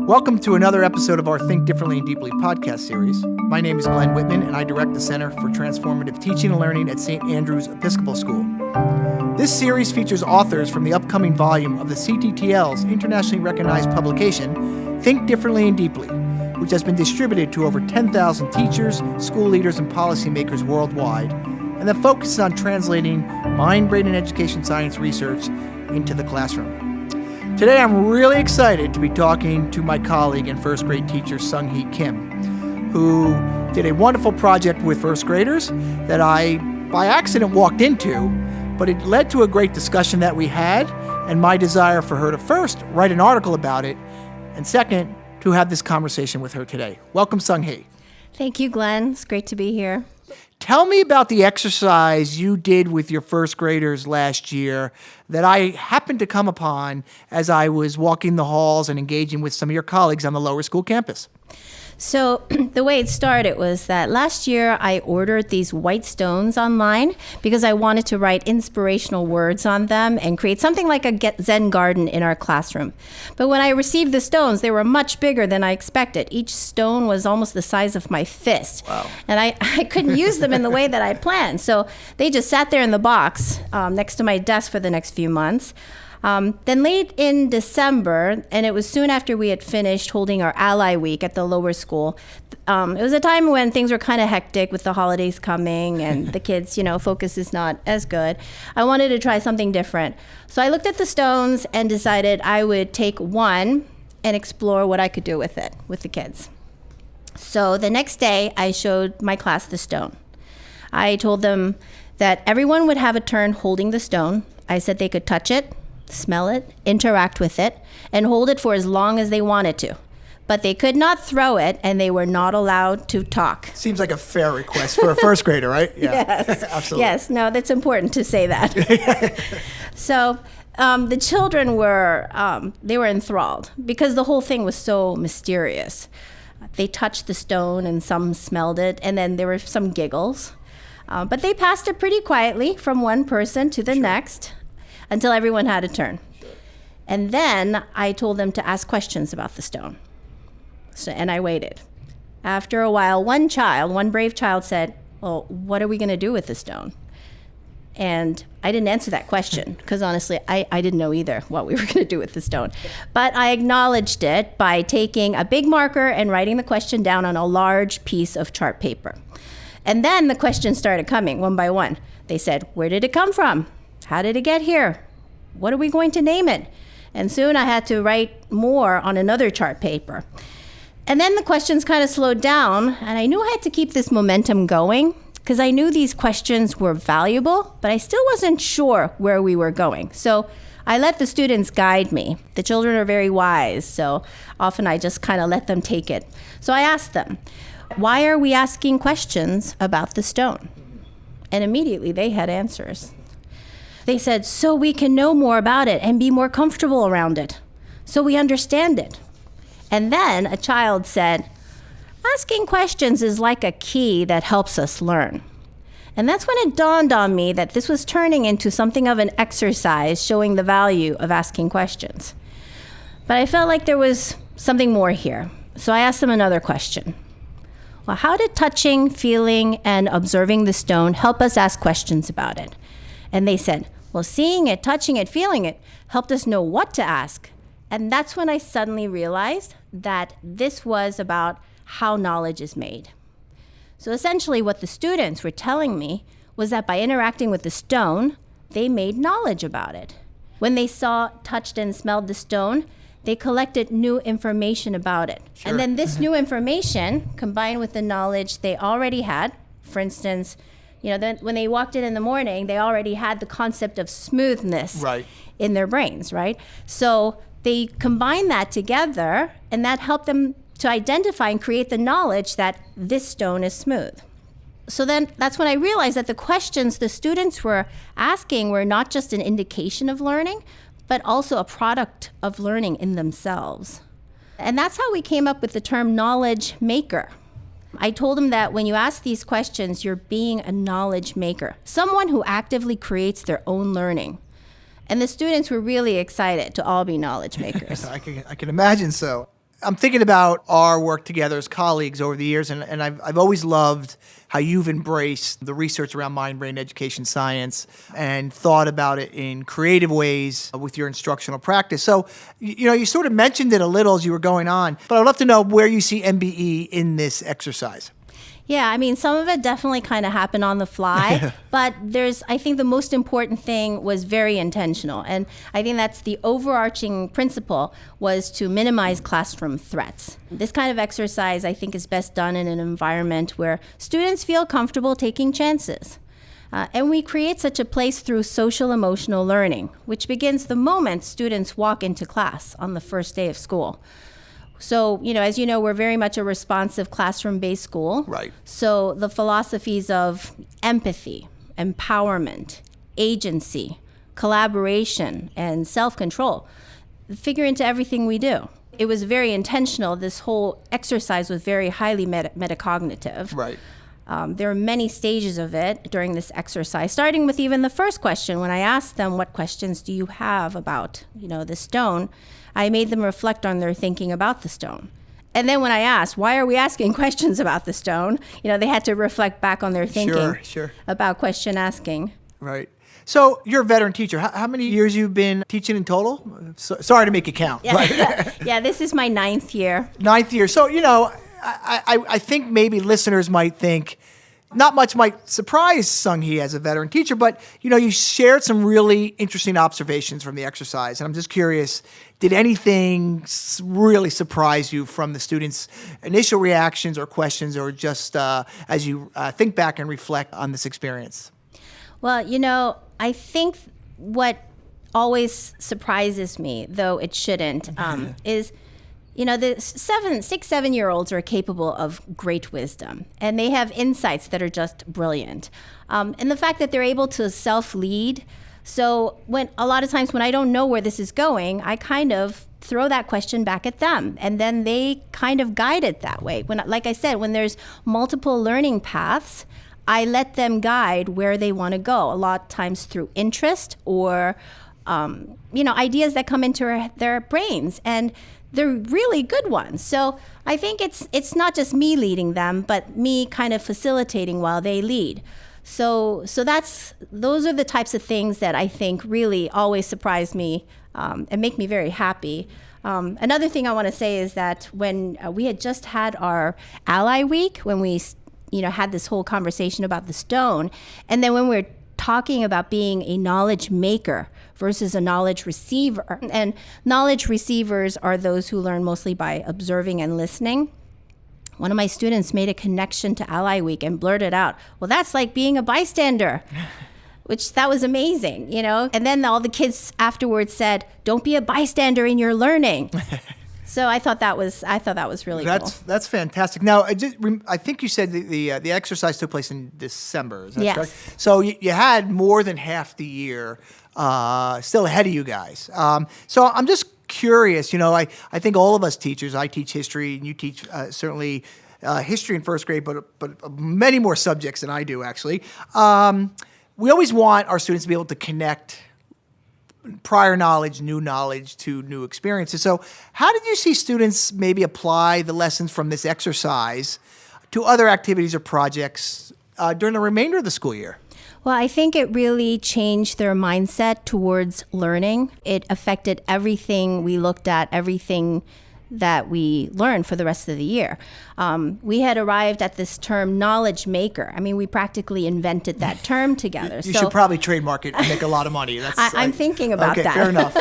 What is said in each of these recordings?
Welcome to another episode of our Think Differently and Deeply podcast series. My name is Glenn Whitman, and I direct the Center for Transformative Teaching and Learning at St. Andrew's Episcopal School. This series features authors from the upcoming volume of the CTTL's internationally recognized publication, Think Differently and Deeply, which has been distributed to over 10,000 teachers, school leaders, and policymakers worldwide, and that focuses on translating mind, brain, and education science research into the classroom. Today, I'm really excited to be talking to my colleague and first grade teacher, Sung Hee Kim, who did a wonderful project with first graders that I, by accident, walked into, but it led to a great discussion that we had, and my desire for her to first write an article about it, and second, to have this conversation with her today. Welcome, Sung Hee. Thank you, Glenn. It's great to be here. Tell me about the exercise you did with your first graders last year that I happened to come upon as I was walking the halls and engaging with some of your colleagues on the lower school campus. So the way it started was that last year I ordered these white stones online because I wanted to write inspirational words on them and create something like a Zen garden in our classroom. But when I received the stones, they were much bigger than I expected. Each stone was almost the size of my fist. Wow. And I couldn't use them in the way that I planned. So they just sat there in the box next to my desk for the next few months. Then late in December, and it was soon after we had finished holding our Ally Week at the lower school, it was a time when things were kind of hectic with the holidays coming and the kids, focus is not as good. I wanted to try something different. So I looked at the stones and decided I would take one and explore what I could do with it, with the kids. So the next day, I showed my class the stone. I told them that everyone would have a turn holding the stone. I said they could touch it, smell it, interact with it, and hold it for as long as they wanted to. But they could not throw it, and they were not allowed to talk. Seems like a fair request for a first grader, right? Yeah. Yes. Absolutely. Yes, no, that's important to say that. So the children they were enthralled because the whole thing was so mysterious. They touched the stone, and some smelled it, and then there were some giggles. But they passed it pretty quietly from one person to the next, until everyone had a turn. And then I told them to ask questions about the stone. And I waited. After a while, one brave child said, "Well, what are we going to do with the stone?" And I didn't answer that question because honestly, I didn't know either what we were going to do with the stone. But I acknowledged it by taking a big marker and writing the question down on a large piece of chart paper. And then the questions started coming one by one. They said, "Where did it come from? How did it get here? What are we going to name it?" And soon I had to write more on another chart paper. And then the questions kind of slowed down, and I knew I had to keep this momentum going because I knew these questions were valuable, but I still wasn't sure where we were going. So I let the students guide me. The children are very wise, so often I just kind of let them take it. So I asked them, "Why are we asking questions about the stone?" And immediately they had answers. They said, "So we can know more about it and be more comfortable around it, so we understand it." And then a child said, "Asking questions is like a key that helps us learn." And that's when it dawned on me that this was turning into something of an exercise showing the value of asking questions. But I felt like there was something more here. So I asked them another question. Well, how did touching, feeling, and observing the stone help us ask questions about it? And they said, "Well, seeing it, touching it, feeling it helped us know what to ask." And that's when I suddenly realized that this was about how knowledge is made. So essentially what the students were telling me was that by interacting with the stone, they made knowledge about it. When they saw, touched, and smelled the stone, they collected new information about it. Sure. And then this new information, combined with the knowledge they already had, for instance, when they walked in the morning, they already had the concept of smoothness in their brains, right? So they combined that together, and that helped them to identify and create the knowledge that this stone is smooth. So then that's when I realized that the questions the students were asking were not just an indication of learning, but also a product of learning in themselves. And that's how we came up with the term knowledge maker. I told them that when you ask these questions, you're being a knowledge maker, someone who actively creates their own learning. And the students were really excited to all be knowledge makers. I can imagine so. I'm thinking about our work together as colleagues over the years, and I've always loved how you've embraced the research around mind-brain education science and thought about it in creative ways with your instructional practice. So, you sort of mentioned it a little as you were going on, but I'd love to know where you see MBE in this exercise. Yeah, I mean, some of it definitely kind of happened on the fly, but I think the most important thing was very intentional. And I think that's the overarching principle, was to minimize classroom threats. This kind of exercise, I think, is best done in an environment where students feel comfortable taking chances. And we create such a place through social emotional learning, which begins the moment students walk into class on the first day of school. So, as you know, we're very much a responsive classroom-based school. Right. So the philosophies of empathy, empowerment, agency, collaboration, and self-control figure into everything we do. It was very intentional. This whole exercise was very highly metacognitive. Right. There are many stages of it during this exercise, starting with even the first question. When I asked them, what questions do you have about, the stone, I made them reflect on their thinking about the stone. And then when I asked, why are we asking questions about the stone? They had to reflect back on their thinking about question asking. Right. So you're a veteran teacher. How many years you've been teaching in total? Sorry to make you count. Yeah, right? Yeah, this is my 9th year. 9th year. So, I think maybe listeners might think not much might surprise Sung Hee as a veteran teacher, but, you shared some really interesting observations from the exercise. And I'm just curious, did anything really surprise you from the students' initial reactions or questions, or just as you think back and reflect on this experience? Well, I think what always surprises me, though it shouldn't, is the 6, 7-year-olds are capable of great wisdom, and they have insights that are just brilliant. And the fact that they're able to self-lead. So a lot of times when I don't know where this is going, I kind of throw that question back at them, and then they kind of guide it that way. Like I said, when there's multiple learning paths, I let them guide where they want to go, a lot of times through interest or ideas that come into their brains. And they're really good ones. So I think it's not just me leading them, but me kind of facilitating while they lead. So those are the types of things that I think really always surprise me and make me very happy. Another thing I want to say is that when we had just had our Ally Week, when we had this whole conversation about the stone, and then when we're talking about being a knowledge maker versus a knowledge receiver. And knowledge receivers are those who learn mostly by observing and listening. One of my students made a connection to Ally Week and blurted out, well, that's like being a bystander, that was amazing, And then all the kids afterwards said, don't be a bystander in your learning. So I thought that was really cool. That's fantastic. Now, I think you said the exercise took place in December. Is that correct? So you had more than half the year still ahead of you guys. So I'm just curious. I think all of us teachers. I teach history, and you teach certainly history in first grade, but many more subjects than I do actually. We always want our students to be able to connect prior knowledge, new knowledge to new experiences. So how did you see students maybe apply the lessons from this exercise to other activities or projects during the remainder of the school year? Well, I think it really changed their mindset towards learning. It affected everything we looked at, everything that we learned for the rest of the year. We had arrived at this term knowledge maker. I mean, we practically invented that term together. You should probably trademark it and make a lot of money. I'm thinking about that. Fair enough.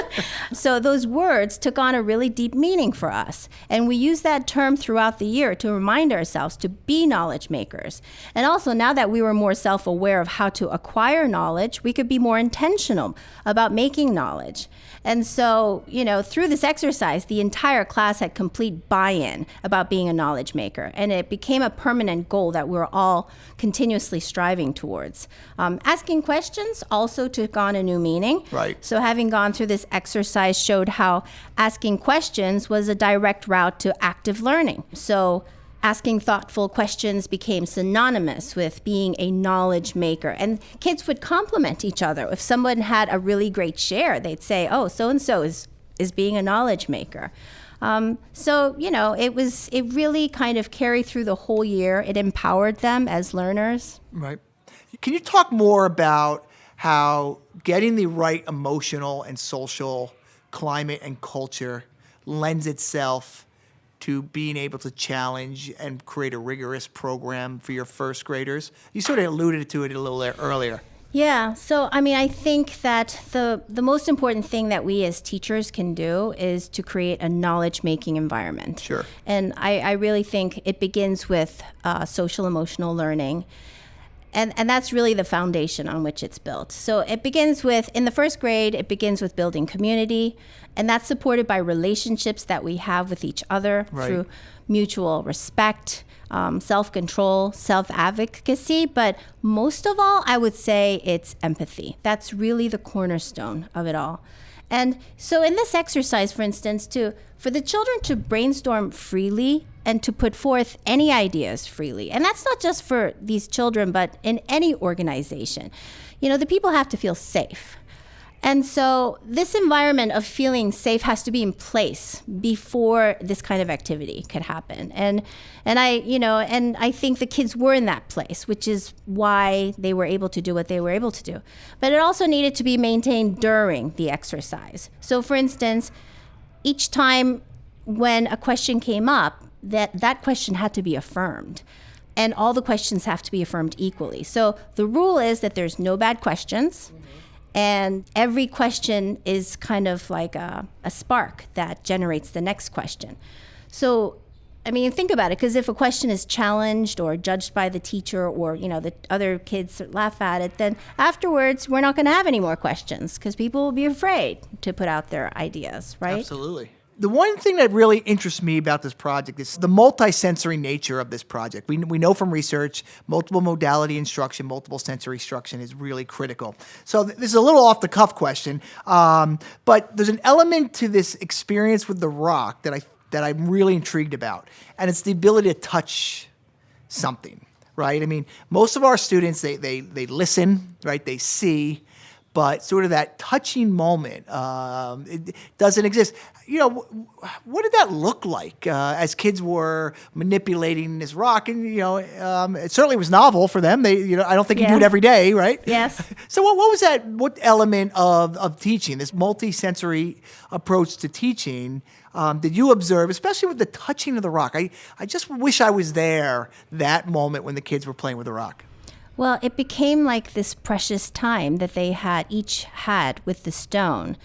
So those words took on a really deep meaning for us. And we use that term throughout the year to remind ourselves to be knowledge makers. And also, now that we were more self-aware of how to acquire knowledge, we could be more intentional about making knowledge. And so, through this exercise, the entire class had complete buy-in about being a knowledge maker. And it became a permanent goal that we're all continuously striving towards. Asking questions also took on a new meaning. Right. So having gone through this exercise showed how asking questions was a direct route to active learning. So asking thoughtful questions became synonymous with being a knowledge maker. And kids would compliment each other. If someone had a really great share, they'd say, oh, so-and-so is being a knowledge maker. So, it really kind of carried through the whole year. It empowered them as learners. Right. Can you talk more about how getting the right emotional and social climate and culture lends itself to being able to challenge and create a rigorous program for your first graders? You sort of alluded to it a little earlier. Yeah. So, I think that the most important thing that we as teachers can do is to create a knowledge-making environment. Sure. And I really think it begins with social emotional learning. And that's really the foundation on which it's built. So it begins with, in the first grade, it begins with building community. And that's supported by relationships that we have with each other through mutual respect, self-control, self-advocacy. But most of all, I would say it's empathy. That's really the cornerstone of it all. And so in this exercise, for instance, for the children to brainstorm freely and to put forth any ideas freely. And that's not just for these children, but in any organization. The people have to feel safe. And so this environment of feeling safe has to be in place before this kind of activity could happen. And I think the kids were in that place, which is why they were able to do what they were able to do. But it also needed to be maintained during the exercise. So for instance, each time when a question came up, that question had to be affirmed. And all the questions have to be affirmed equally. So the rule is that there's no bad questions. And every question is kind of like a spark that generates the next question. So, think about it, because if a question is challenged or judged by the teacher or, the other kids laugh at it, then afterwards we're not going to have any more questions because people will be afraid to put out their ideas, right? Absolutely. The one thing that really interests me about this project is the multisensory nature of this project. We know from research, multiple modality instruction, multiple sensory instruction is really critical. So this is a little off-the-cuff question, but there's an element to this experience with the rock that I'm really intrigued about, and it's the ability to touch something, right? Most of our students, they listen, right? They see, but sort of that touching moment, it doesn't exist. What did that look like as kids were manipulating this rock? And, it certainly was novel for them. They, I don't think you do it every day, right? Yes. So what was that? What element of teaching, this multi-sensory approach to teaching, did you observe, especially with the touching of the rock? I just wish I was there that moment when the kids were playing with the rock. Well, it became like this precious time that they each had with the stone.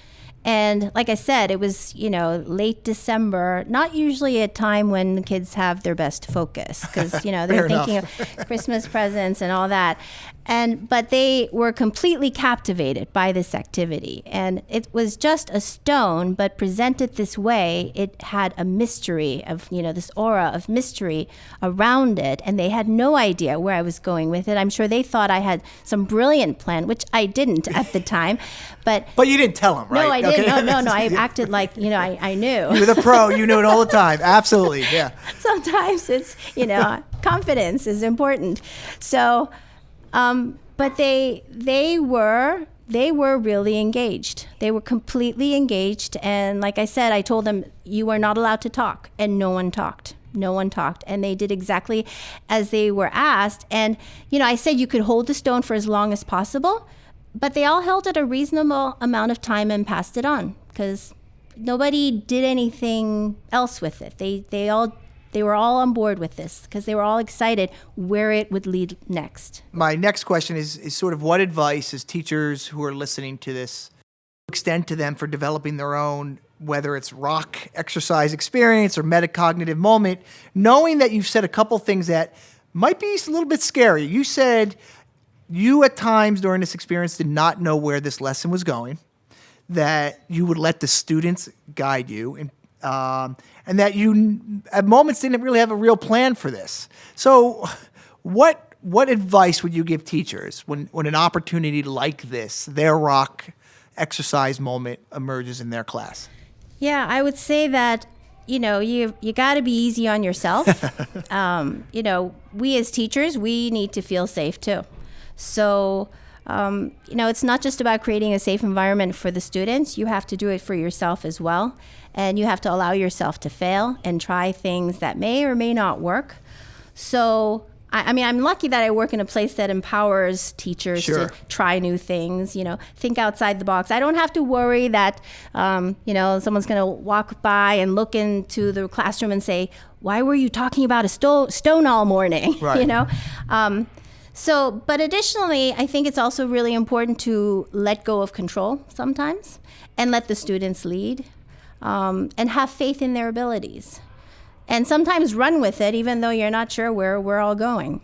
And like I said, it was, late December, not usually a time when the kids have their best focus because, they're thinking of Christmas presents and all that. But they were completely captivated by this activity. And it was just a stone, but presented this way, it had a mystery of, this aura of mystery around it. And they had no idea where I was going with it. I'm sure they thought I had some brilliant plan, which I didn't at the time. But you didn't tell them, right? No, I didn't. No. I acted like, I knew. You're the pro. You knew it all the time. Absolutely, yeah. Sometimes it's, confidence is important. So, but they were really engaged. They were completely engaged. And like I said, I told them, you are not allowed to talk. And no one talked. And they did exactly as they were asked. And, I said you could hold the stone for as long as possible. But they all held it a reasonable amount of time and passed it on because nobody did anything else with it. They were all on board with this because they were all excited where it would lead next. My next question is sort of what advice as teachers who are listening to this extend to them for developing their own, whether it's rock exercise experience or metacognitive moment, knowing that you've said a couple things that might be a little bit scary. You said you at times during this experience did not know where this lesson was going, that you would let the students guide you, and that you at moments didn't really have a real plan for this. So what advice would you give teachers when an opportunity like this, their rock exercise moment, emerges in their class? Yeah, I would say that you got to be easy on yourself. We as teachers, we need to feel safe too. So It's not just about creating a safe environment for the students. You have to do it for yourself as well. And you have to allow yourself to fail and try things that may or may not work. So, I'm lucky that I work in a place that empowers teachers Sure. to try new things, think outside the box. I don't have to worry that, someone's going to walk by and look into the classroom and say, why were you talking about a stone all morning? Right. But additionally, I think it's also really important to let go of control sometimes and let the students lead and have faith in their abilities. And sometimes run with it, even though you're not sure where we're all going.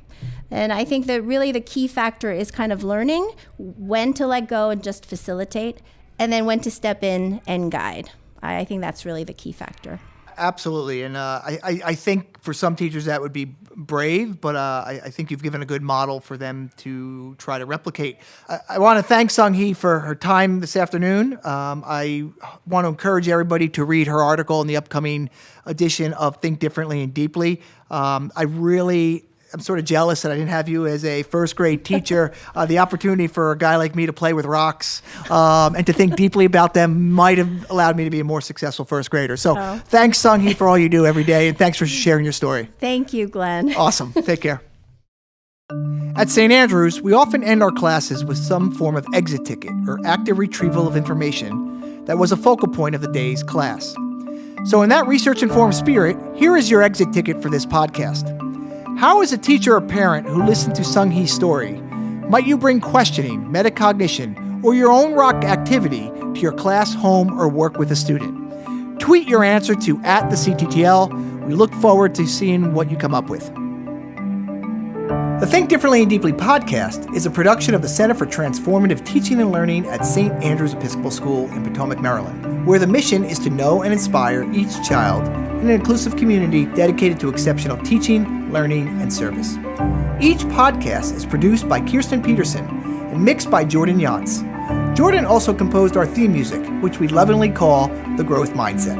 And I think that really the key factor is kind of learning when to let go and just facilitate, and then when to step in and guide. I think that's really the key factor. Absolutely. And I think for some teachers that would be brave, but I think you've given a good model for them to try to replicate. I want to thank Sung Hee for her time this afternoon. I want to encourage everybody to read her article in the upcoming edition of Think Differently and Deeply. I'm sort of jealous that I didn't have you as a first grade teacher. The opportunity for a guy like me to play with rocks and to think deeply about them might have allowed me to be a more successful first grader. So Thanks, Sung Hee, for all you do every day, and thanks for sharing your story. Thank you, Glenn. Awesome. Take care. At St. Andrews, we often end our classes with some form of exit ticket or active retrieval of information that was a focal point of the day's class. So in that research-informed spirit, here is your exit ticket for this podcast. How, as a teacher or parent who listened to Sung Hee's story, might you bring questioning, metacognition, or your own rock activity to your class, home, or work with a student? Tweet your answer to @theCTTL. We look forward to seeing what you come up with. The Think Differently and Deeply podcast is a production of the Center for Transformative Teaching and Learning at St. Andrews Episcopal School in Potomac, Maryland, where the mission is to know and inspire each child in an inclusive community dedicated to exceptional teaching, learning, and service. Each podcast is produced by Kirsten Peterson and mixed by Jordan Yantz. Jordan also composed our theme music, which we lovingly call The Growth Mindset.